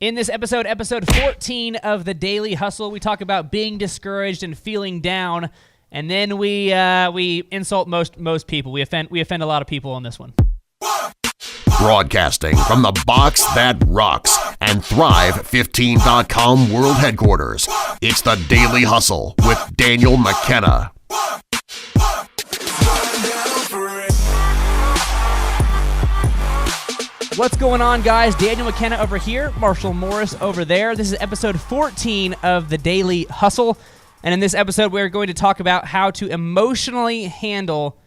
In this episode 14 of the Daily Hustle, we talk about being discouraged and feeling down, and then we insult most people. We offend a lot of people on this one. Broadcasting from the box that rocks and Thrive15.com world headquarters, it's the Daily Hustle with Daniel McKenna. What's going on, guys? Daniel McKenna over here, Marshall Morris over there. This is episode 14 of the Daily Hustle. And in this episode, we're going to talk about how to emotionally handle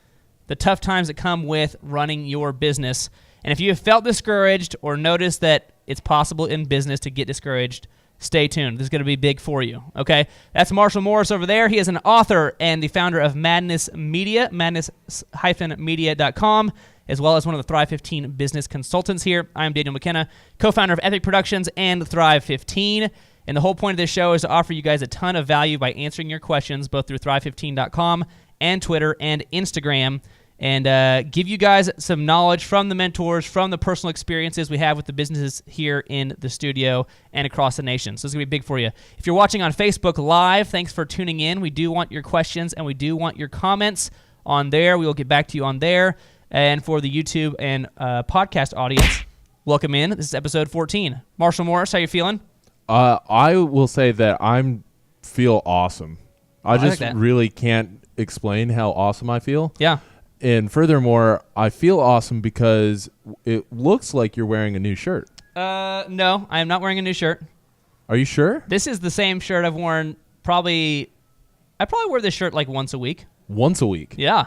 the tough times that come with running your business. And if you have felt discouraged or noticed that it's possible in business to get discouraged, stay tuned. This is going to be big for you, okay? That's Marshall Morris over there. He is an author and the founder of Madness Media, madness-media.com, as well as one of the Thrive 15 business consultants here. I'm Daniel McKenna, co-founder of Epic Productions and Thrive 15. And the whole point of this show is to offer you guys a ton of value by answering your questions both through Thrive15.com and Twitter and Instagram, and give you guys some knowledge from the mentors, from the personal experiences we have with the businesses here in the studio and across the nation. So it's going to be big for you. If you're watching on Facebook Live, thanks for tuning in. We do want your questions and we do want your comments on there. We will get back to you on there. And for the YouTube and podcast audience, welcome in. This is episode 14. Marshall Morris, how you feeling? I will say that I feel awesome. I just like really can't explain how awesome I feel. Yeah. And furthermore, I feel awesome because it looks like you're wearing a new shirt. No, I am not wearing a new shirt. Are you sure? This is the same shirt I've worn I probably wear this shirt like once a week. Once a week? Yeah.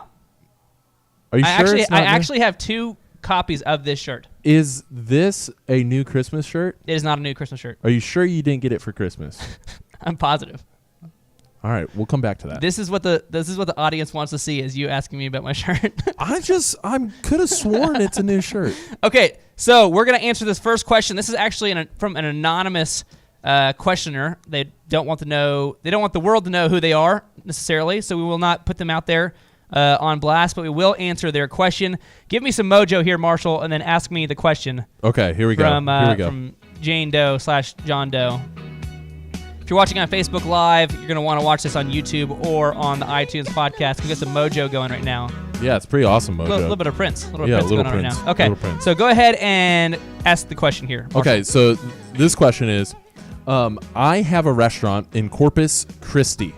Are you sure? I actually have two copies of this shirt. Is this a new Christmas shirt? It is not a new Christmas shirt. Are you sure you didn't get it for Christmas? I'm positive. All right, we'll come back to that. This is what the audience wants to see, is you asking me about my shirt. I could have sworn it's a new shirt. Okay, so we're gonna answer this first question. This is actually from an anonymous questioner. They don't want the world to know who they are necessarily, so we will not put them out there on blast, but we will answer their question. Give me some mojo here, Marshall, and then ask me the question. Okay, here we go. From Jane Doe / John Doe. If you're watching on Facebook Live, you're going to want to watch this on YouTube or on the iTunes podcast. We got some mojo going right now. Yeah, it's pretty awesome mojo. A little bit of Prince. A little bit of Prince going on right now. Okay, so go ahead and ask the question here, Marshall. Okay, so this question is, I have a restaurant in Corpus Christi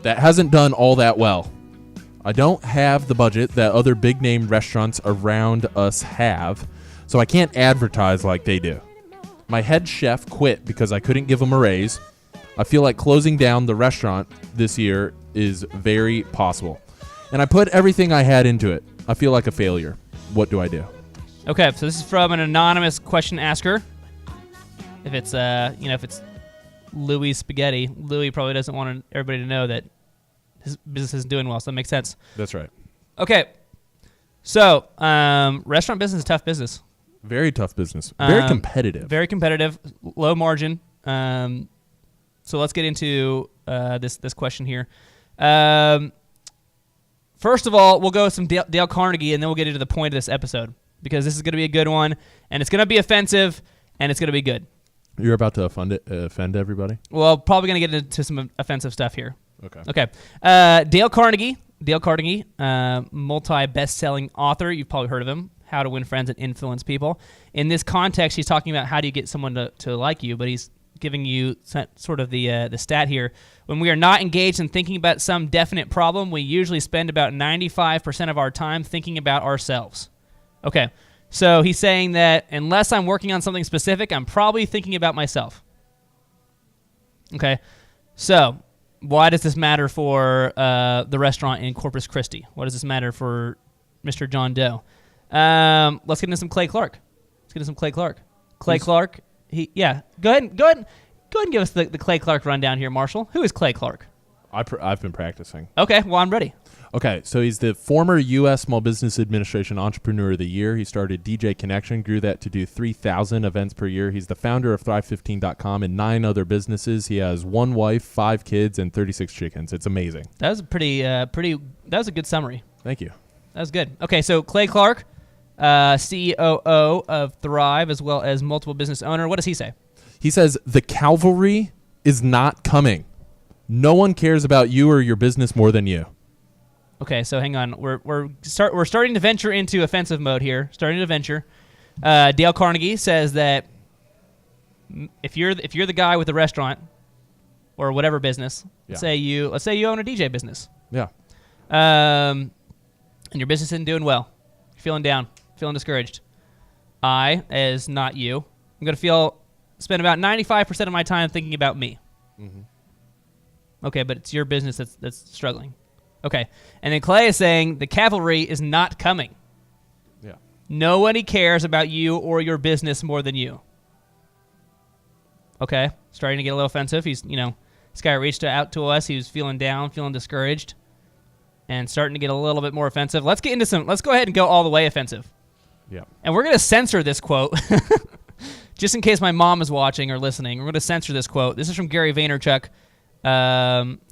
that hasn't done all that well. I don't have the budget that other big-name restaurants around us have, so I can't advertise like they do. My head chef quit because I couldn't give him a raise. I feel like closing down the restaurant this year is very possible. And I put everything I had into it. I feel like a failure. What do I do? Okay, so this is from an anonymous question asker. If it's Louis Spaghetti, Louis probably doesn't want everybody to know that his business isn't doing well, so that makes sense. That's right. Okay. So, restaurant business is a tough business. Very tough business. Very competitive. Very competitive. Low margin. So let's get into this question here. First of all, we'll go with some Dale Carnegie, and then we'll get into the point of this episode, because this is going to be a good one, and it's going to be offensive, and it's going to be good. You're about to offend everybody? Well, probably going to get into some offensive stuff here. Okay. Dale Carnegie, multi-best-selling author. You've probably heard of him. How to Win Friends and Influence People. In this context, he's talking about how do you get someone to like you, but he's giving you sort of the stat here. When we are not engaged in thinking about some definite problem, we usually spend about 95% of our time thinking about ourselves. Okay, so he's saying that unless I'm working on something specific, I'm probably thinking about myself. Okay, so why does this matter for the restaurant in Corpus Christi? Why does this matter for Mr. John Doe? Let's get into some Clay Clark. Clay Clark. Go ahead and give us the Clay Clark rundown here, Marshall. Who is Clay Clark? I've been practicing. Okay, well, I'm ready. Okay, so he's the former U.S. Small Business Administration Entrepreneur of the Year. He started DJ Connection, grew that to do 3,000 events per year. He's the founder of Thrive15.com and 9 other businesses. He has 1 wife, 5 kids, and 36 chickens. It's amazing. That was that was a good summary. Thank you. That was good. Okay, so Clay Clark, COO of Thrive, as well as multiple business owner. What does he say? He says the cavalry is not coming. No one cares about you or your business more than you. Okay, so hang on. We're starting to venture into offensive mode here. Starting to venture. Dale Carnegie says that if you're the guy with the restaurant or whatever business, let's say you own a DJ business. Yeah. And your business isn't doing well. You're feeling down, feeling discouraged. I, as not you, I'm going to spend about 95% of my time thinking about me. Mm-hmm. Okay, but it's your business that's struggling. Okay. And then Clay is saying the cavalry is not coming. Yeah. Nobody cares about you or your business more than you. Okay. Starting to get a little offensive. This guy reached out to us. He was feeling down, feeling discouraged, and starting to get a little bit more offensive. Let's go ahead and go all the way offensive. Yeah. And we're going to censor this quote. Just in case my mom is watching or listening, we're going to censor this quote. This is from Gary Vaynerchuk.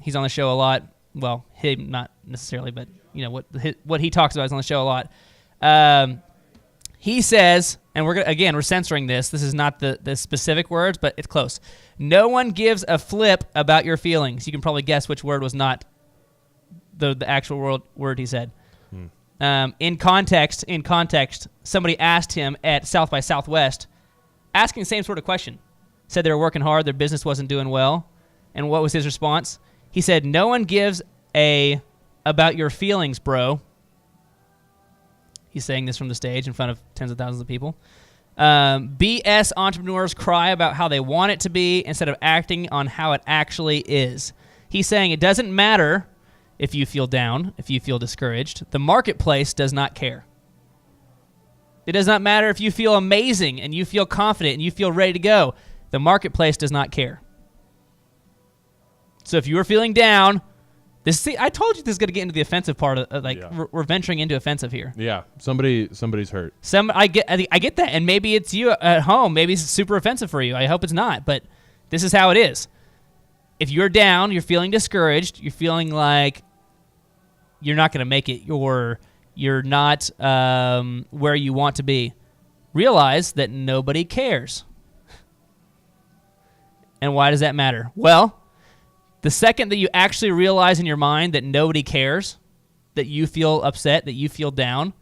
He's on the show a lot. Well, him not necessarily, but what he talks about is on the show a lot. He says, and we're censoring this. This is not the specific words, but it's close. No one gives a flip about your feelings. You can probably guess which word was not the actual word he said. In context, somebody asked him at South by Southwest, asking the same sort of question. Said they were working hard, their business wasn't doing well. And what was his response? He said, no one gives a about your feelings, bro. He's saying this from the stage in front of tens of thousands of people. BS entrepreneurs cry about how they want it to be instead of acting on how it actually is. He's saying it doesn't matter if you feel down, if you feel discouraged. The marketplace does not care. It does not matter if you feel amazing and you feel confident and you feel ready to go. The marketplace does not care. So if you were feeling down, I told you this is going to get into the offensive part of we're venturing into offensive here. Yeah, somebody's hurt. I get that, and maybe it's you at home. Maybe it's super offensive for you. I hope it's not, but this is how it is. If you're down, you're feeling discouraged, you're feeling like you're not going to make it, you're not where you want to be, realize that nobody cares. And why does that matter? Well, the second that you actually realize in your mind that nobody cares, that you feel upset, that you feel down,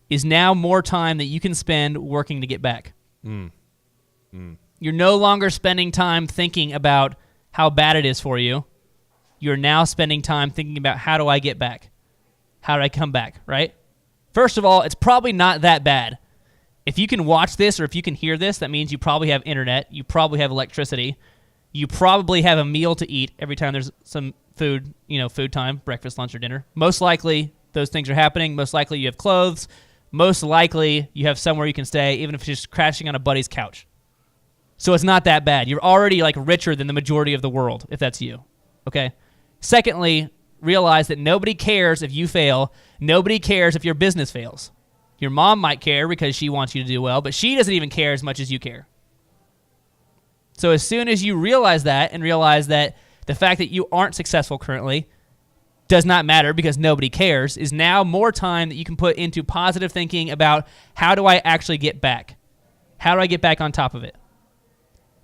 is now more time that you can spend working to get back. You're no longer spending time thinking about how bad it is for you. You're now spending time thinking about how do I get back? How do I come back, right? First of all, it's probably not that bad. If you can watch this or if you can hear this, that means you probably have internet, you probably have electricity, you probably have a meal to eat every time there's some food, food time, breakfast, lunch, or dinner. Most likely, those things are happening. Most likely, you have clothes. Most likely, you have somewhere you can stay, even if it's just crashing on a buddy's couch. So it's not that bad. You're already richer than the majority of the world, if that's you. Okay? Secondly, realize that nobody cares if you fail. Nobody cares if your business fails. Your mom might care because she wants you to do well, but she doesn't even care as much as you care. So as soon as you realize that and realize that the fact that you aren't successful currently does not matter because nobody cares, is now more time that you can put into positive thinking about how do I actually get back? How do I get back on top of it?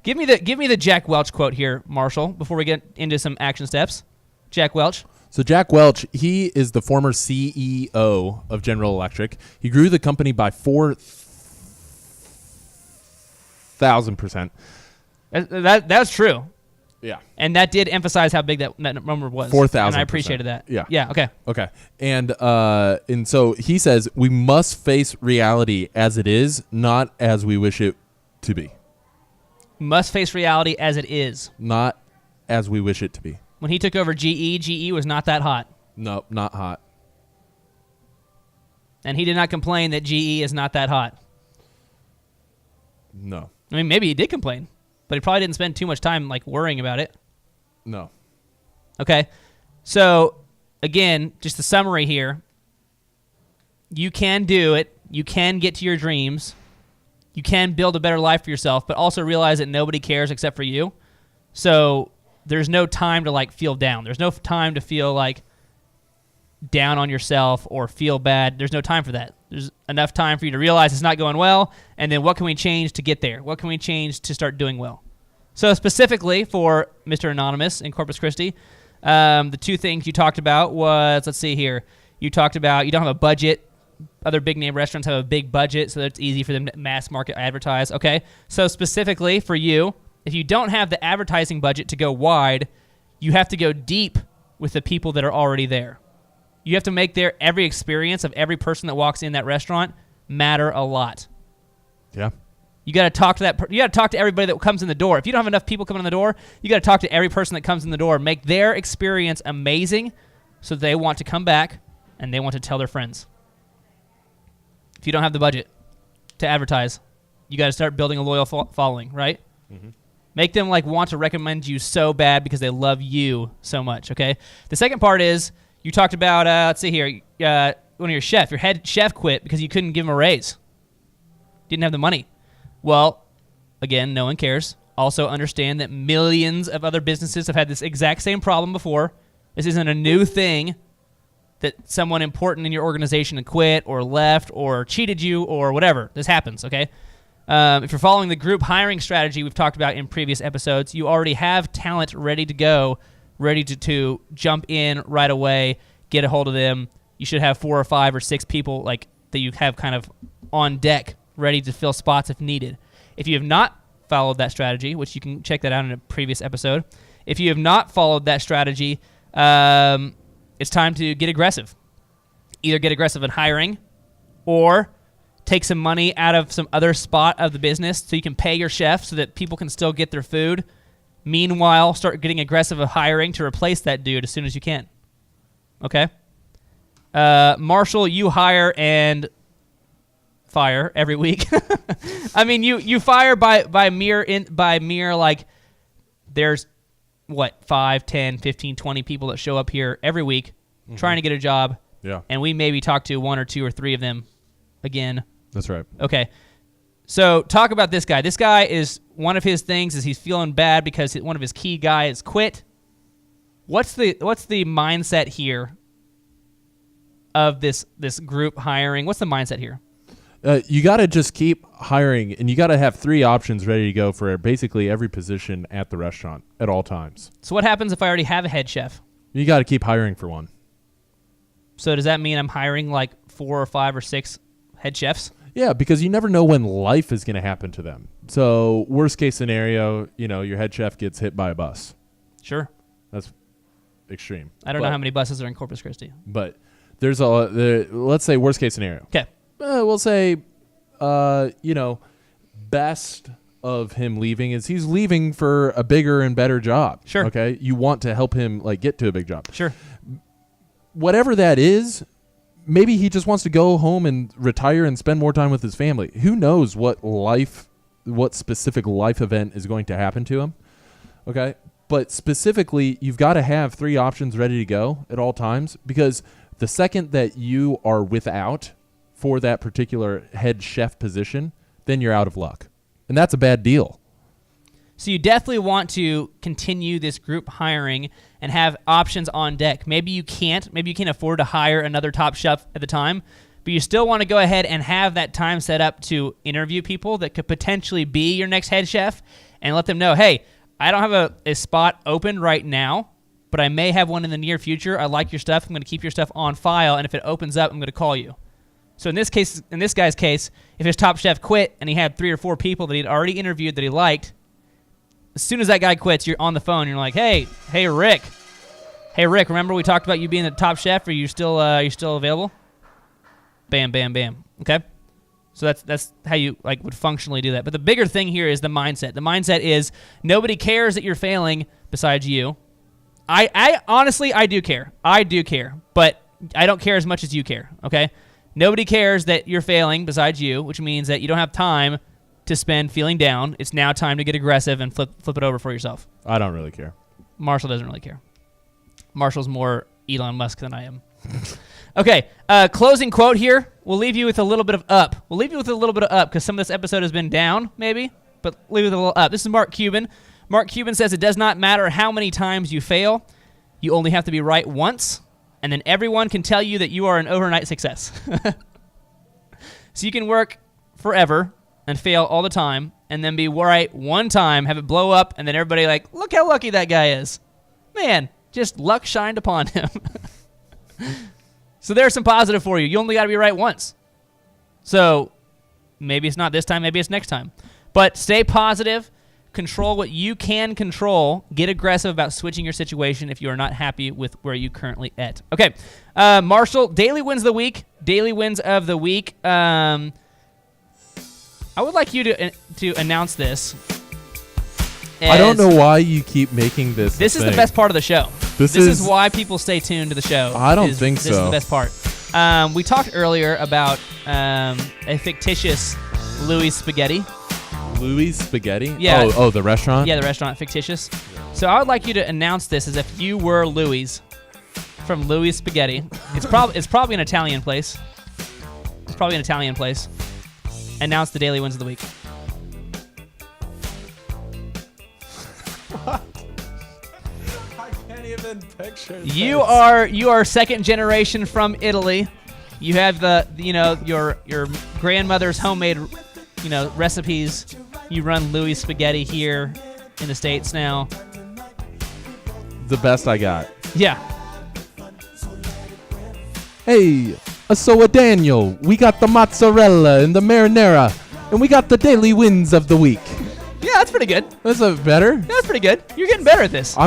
Give me the Jack Welch quote here, Marshall, before we get into some action steps. Jack Welch. So Jack Welch, he is the former CEO of General Electric. He grew the company by 4,000%. That's true. Yeah. And that did emphasize how big that number was. 4,000%. And I appreciated that. Yeah. Yeah, okay. Okay. And so he says we must face reality as it is, not as we wish it to be. Must face reality as it is. Not as we wish it to be. When he took over GE was not that hot. No, not hot. And he did not complain that GE is not that hot. No. I mean, maybe he did complain, but he probably didn't spend too much time worrying about it. No. Okay. So, again, just the summary here. You can do it. You can get to your dreams. You can build a better life for yourself, but also realize that nobody cares except for you. So there's no time to feel down. There's no time to feel down on yourself or feel bad. There's no time for that. There's enough time for you to realize it's not going well, and then what can we change to get there? What can we change to start doing well? So specifically for Mr. Anonymous in Corpus Christi, the two things you talked about was, let's see here. You talked about you don't have a budget. Other big name restaurants have a big budget, so that it's easy for them to mass market advertise. Okay, so specifically for you, if you don't have the advertising budget to go wide, you have to go deep with the people that are already there. You have to make every experience of every person that walks in that restaurant matter a lot. Yeah. You got to talk to you got to talk to everybody that comes in the door. If you don't have enough people coming in the door, you got to talk to every person that comes in the door. Make their experience amazing so they want to come back and they want to tell their friends. If you don't have the budget to advertise, you got to start building a loyal following, right? Mm-hmm. Make them want to recommend you so bad because they love you so much, okay? The second part is you talked about, let's see here, one of your head chef quit because you couldn't give him a raise. Didn't have the money. Well, again, no one cares. Also understand that millions of other businesses have had this exact same problem before. This isn't a new thing that someone important in your organization quit or left or cheated you or whatever. This happens, okay? If you're following the group hiring strategy we've talked about in previous episodes, you already have talent ready to go, ready to jump in right away, get a hold of them. You should have 4 or 5 or 6 people that you have kind of on deck ready to fill spots if needed. If you have not followed that strategy, which you can check that out in a previous episode, if you have not followed that strategy, it's time to get aggressive. Either get aggressive in hiring or take some money out of some other spot of the business so you can pay your chef so that people can still get their food. Meanwhile, start getting aggressive of hiring to replace that dude as soon as you can. Okay? Marshall, you hire and fire every week. I mean, you fire by mere there's 5, 10, 15, 20 people that show up here every week trying to get a job. Yeah. And we maybe talk to 1 or 2 or 3 of them again. That's right. Okay. So talk about this guy. This guy is, one of his things is he's feeling bad because one of his key guys quit. What's the mindset here of this group hiring? What's the mindset here? You got to just keep hiring, and you got to have 3 options ready to go for basically every position at the restaurant at all times. So what happens if I already have a head chef? You got to keep hiring for one. So does that mean I'm hiring 4 or 5 or 6 head chefs? Yeah, because you never know when life is going to happen to them. So worst case scenario, your head chef gets hit by a bus. Sure. That's extreme. I don't know how many buses are in Corpus Christi. But there's let's say worst case scenario. Okay. We'll say, best of him leaving is he's leaving for a bigger and better job. Sure. Okay. You want to help him get to a big job. Sure. Whatever that is, maybe he just wants to go home and retire and spend more time with his family. Who knows what specific life event is going to happen to him. Okay. But specifically, you've got to have 3 options ready to go at all times, because the second that you are without for that particular head chef position, then you're out of luck. And that's a bad deal. So you definitely want to continue this group hiring and have options on deck. Maybe you can't afford to hire another top chef at the time, but you still want to go ahead and have that time set up to interview people that could potentially be your next head chef and let them know, hey, I don't have a spot open right now, but I may have one in the near future. I like your stuff. I'm going to keep your stuff on file, and if it opens up, I'm going to call you. So in this guy's case, if his top chef quit and he had 3 or 4 people that he'd already interviewed that he liked, as soon as that guy quits, you're on the phone. You're like, hey, Rick, remember we talked about you being the top chef? Are you still available? Bam, bam, bam. Okay, so that's how you would functionally do that. But the bigger thing here is the mindset. The mindset is nobody cares that you're failing besides you. I honestly do care. I do care, but I don't care as much as you care. Okay. Nobody cares that you're failing besides you, which means that you don't have time to spend feeling down. It's now time to get aggressive and flip it over for yourself. I don't really care. Marshall doesn't really care. Marshall's more Elon Musk than I am. Okay, closing quote here. We'll leave you with a little bit of up. Because some of this episode has been down, maybe, but leave it with a little up. This is Mark Cuban. Mark Cuban says, it does not matter how many times you fail. You only have to be right once. And then everyone can tell you that you are an overnight success. So you can work forever and fail all the time and then be right one time, have it blow up, and then everybody like, look how lucky that guy is. Man, just luck shined upon him. So there's some positive for you. You only got to be right once. So maybe it's not this time, maybe it's next time. But stay positive. Control what you can control. Get aggressive about switching your situation if you are not happy with where you currently at. Okay, Marshall, daily wins of the week. Daily wins of the week. I would like you to announce this. I don't know why you keep making this. This is the best part of the show. This is why people stay tuned to the show. I don't think so. This is the best part. We talked earlier about a fictitious Louis Spaghetti. Louis Spaghetti? Yeah. Oh, the restaurant? Yeah, the restaurant, fictitious. So I would like you to announce this as if you were Louis from Louis Spaghetti. It's probably an Italian place. It's probably an Italian place. Announce the daily wins of the week. What? I can't even picture this. You are second generation from Italy. You have your grandmother's homemade recipes. You run Louis Spaghetti here in the States now. The best I got. Yeah. Hey, so Daniel, we got the mozzarella and the marinara, and we got the daily wins of the week. Yeah, that's pretty good. That's better. Yeah, that's pretty good. You're getting better at this. I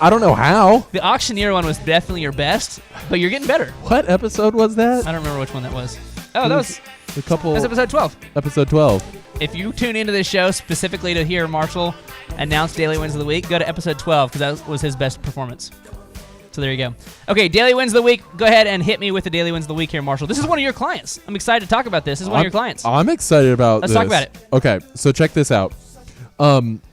don't know how. The auctioneer one was definitely your best, but you're getting better. What episode was that? I don't remember which one that was. Oh, that was episode 12. Episode 12. If you tune into this show specifically to hear Marshall announce daily wins of the week, go to episode 12 because that was his best performance. So there you go. Okay, daily wins of the week. Go ahead and hit me with the daily wins of the week here, Marshall. This is one of your clients. I'm excited to talk about this. This is one of your clients. I'm excited about this. Let's talk about it. Okay, so check this out.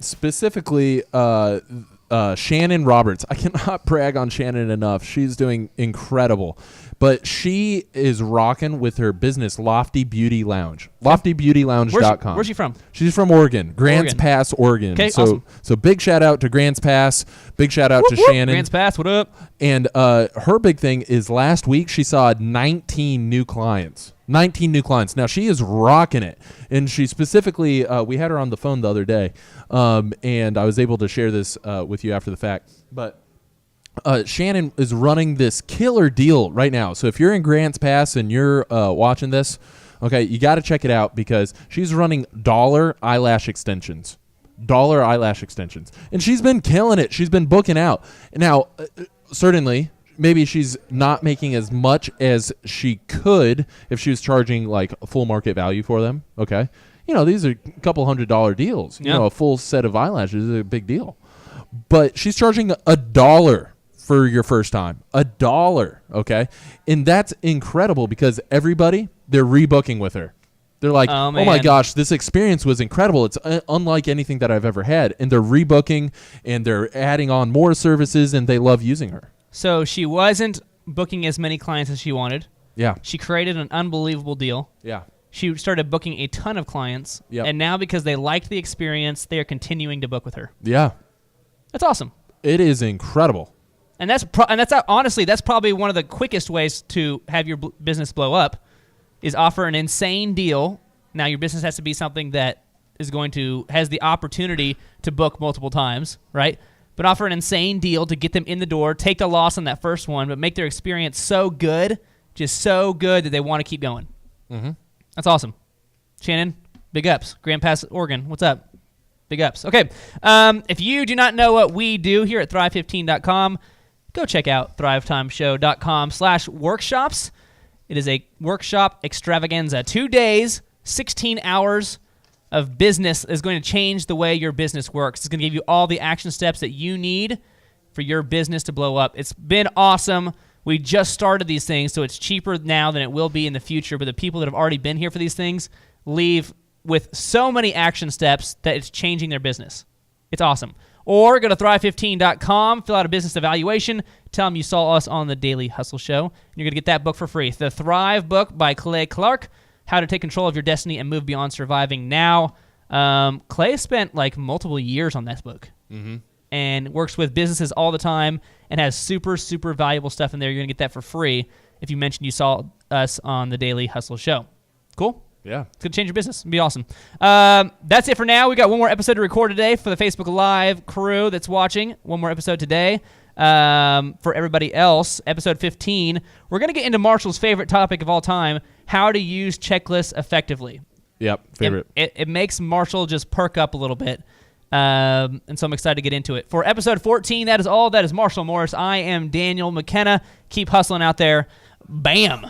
Specifically, Shannon Roberts. I cannot brag on Shannon enough. She's doing incredible. But she is rocking with her business, Lofty Beauty Lounge. LoftyBeautyLounge.com. Where's she from? She's from Oregon. Grants Pass, Oregon. Okay, so, awesome. So big shout out to Grants Pass. Big shout out to Shannon. Grants Pass, what up? And her big thing is last week she saw 19 new clients. 19 new clients. Now, she is rocking it. And she specifically, we had her on the phone the other day, and I was able to share this with you after the fact. But Shannon is running this killer deal right now. So if you're in Grants Pass and you're watching this, okay, you got to check it out because she's running dollar eyelash extensions. And she's been killing it. She's been booking out. Now, certainly, maybe she's not making as much as she could if she was charging like a full market value for them. Okay. These are a couple $100 deals. Yeah. A full set of eyelashes is a big deal. But she's charging $1 for your first time. $1. Okay. And that's incredible because everybody, they're rebooking with her. They're like, oh my gosh, this experience was incredible. It's unlike anything that I've ever had. And they're rebooking and they're adding on more services and they love using her. So she wasn't booking as many clients as she wanted. Yeah. She created an unbelievable deal. Yeah. She started booking a ton of clients. Yep. And now because they liked the experience, they are continuing to book with her. Yeah. That's awesome. It is incredible. And that's honestly, that's probably one of the quickest ways to have your business blow up is offer an insane deal. Now your business has to be something that has the opportunity to book multiple times, right? But offer an insane deal to get them in the door, take the loss on that first one, but make their experience so good, just so good that they want to keep going. Mm-hmm. That's awesome. Shannon, big ups. Grand Pass, Oregon, what's up? Big ups. Okay, if you do not know what we do here at Thrive15.com, go check out thrivetimeshow.com/workshops. It is a workshop extravaganza. 2 days, 16 hours of business is going to change the way your business works. It's going to give you all the action steps that you need for your business to blow up. It's been awesome. We just started these things, so it's cheaper now than it will be in the future, but the people that have already been here for these things leave with so many action steps that it's changing their business. It's awesome. Or go to Thrive15.com, fill out a business evaluation, tell them you saw us on the Daily Hustle Show, and you're going to get that book for free. The Thrive book by Clay Clark, How to Take Control of Your Destiny and Move Beyond Surviving Now. Clay spent like multiple years on this book and works with businesses all the time and has super, super valuable stuff in there. You're going to get that for free if you mention you saw us on the Daily Hustle Show. Cool? Yeah. It's going to change your business. It'll be awesome. That's it for now. We got one more episode to record today for the Facebook Live crew that's watching. One more episode today. For everybody else, episode 15, we're going to get into Marshall's favorite topic of all time, how to use checklists effectively. Yep, favorite. It makes Marshall just perk up a little bit. And so I'm excited to get into it. For episode 14, that is all. That is Marshall Morris. I am Daniel McKenna. Keep hustling out there. Bam.